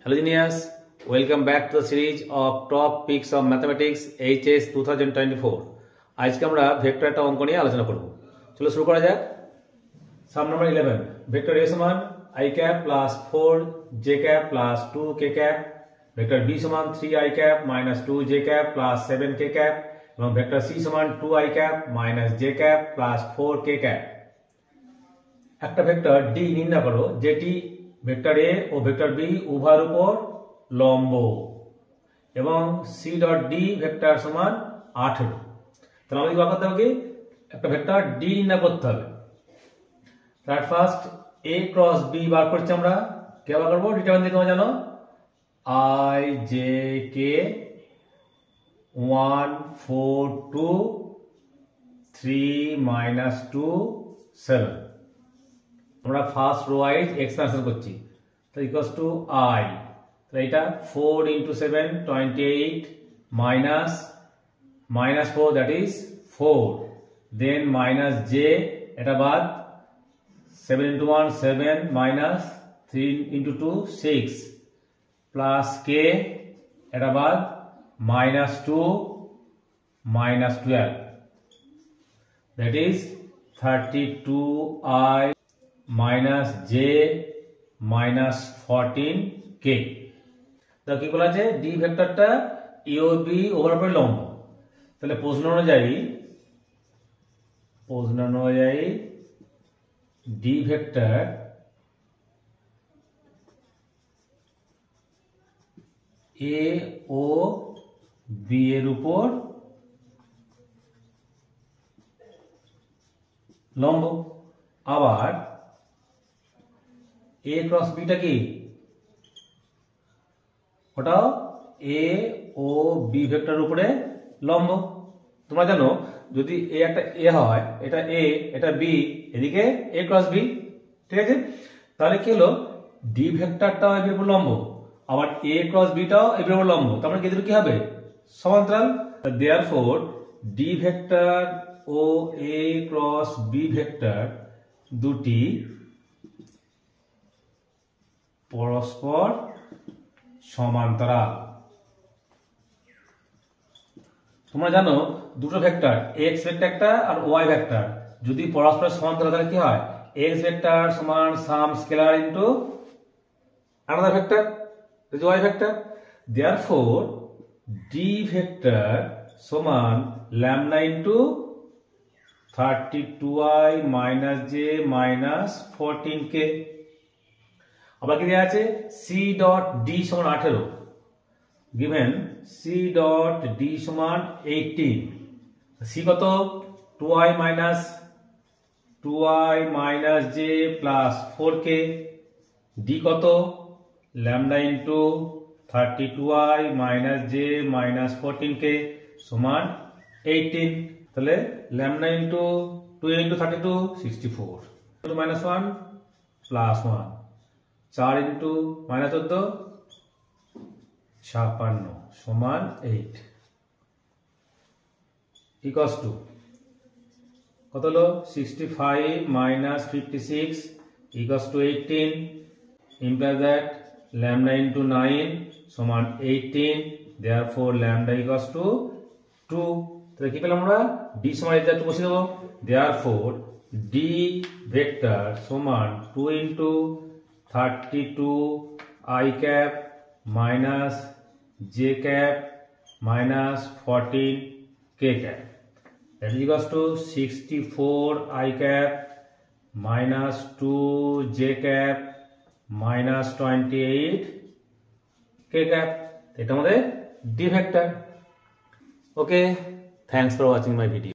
Hello Genius, welcome back to the series of Top Picks of Mathematics HS 2024. আজকে আমরা vector একটা অঙ্ক নিয়ে আলোচনা করব। চলো শুরু করা যাক। সাম নাম্বার 11 ভেক্টর a সমান i cap plus 4j cap plus 2k cap, vector b সমান 3i cap minus 2j cap plus 7k cap এবং ভেক্টর c সমান 2i cap minus j cap plus 4k cap। একটা vector d নির্ণয় করো যেটি vector a ও vector b উভয়ের উপর লম্ব এবং c ডট d ভেক্টর সমান 18। তাহলে আমাদের কি করতে হবে? একটা ভেক্টর d নির্ণয় করতে হবে। তার ফার্স্ট a ক্রস b বার করছি আমরা। কি বার করব? ডিটারমিন দিয়ে তোমরা জানো i j k 1 4 2 3 minus 2 7। আমরা ফার্স্ট রো ওয়াইজ এক্সপানশন করছি। তো ইকুয়ালস টু i, তো এটা 4 into 7 28 minus 4 that is 4, then minus j এটা বাদ 7 into 1 7 minus 3 into 2 6 plus k এটা বাদ minus 2 minus 12 that is 32i minus j minus 14k। তো কি বলা আছে? d ভেক্টরটা a ও b ওভার উপরে লম্ব। তাহলে প্রশ্ন অনুযায়ী d ভেক্টর a ও b এর উপর লম্ব। আবার a ক্রস b টা কি? ওটাও a ও b ভেক্টরের উপরে লম্ব। তোমরা জানো যদি a একটা a হয়, এটা a এটা b, এদিকে a ক্রস b, ঠিক আছে? তাহলে কি হলো? d ভেক্টরটাও এর উপর লম্ব, আবার a ক্রস b টাও এর উপর লম্ব। তার মানে কি হবে? সমান্তরাল। দেয়ারফর d ভেক্টর ও a ক্রস b ভেক্টর দুটি পরস্পর সমান্তরাল। তোমরা জানো দুটো ভেক্টর x ভেক্টর একটা আর y ভেক্টর যদি পরস্পর সমান্তরাল তাহলে কি হয়? x ভেক্টর সমান সাম স্কেলার ইনটু আলাদা vector y vector. Therefore d vector সমান lambda into 32i minus j minus 14k। আবার কি দেওয়া আছে? c ডট d সমান 18, given c ডট d সমান 18। c কত? 2i minus j plus 4k। d কত? lambda into 32i minus j minus 14k সমান 18। তাহলে lambda into 2 into 32 64 minus 1 plus 1 4 into minus 14 56 সমান 8 equals to কত হলো? 65 minus 56 equals to 18 implies that lambda into 9 সমান 18, therefore lambda equals to 2। তাহলে কি পেলাম আমরা? d সমান এটা একটু বসিয়ে দেবো। therefore d ভেক্টর সমান 2 into 32 i cap minus j cap minus 14 k cap, that is equals to 64 i cap minus 2 j cap minus 28 k cap। এটা আমাদের d vector. Okay, thanks for watching my video.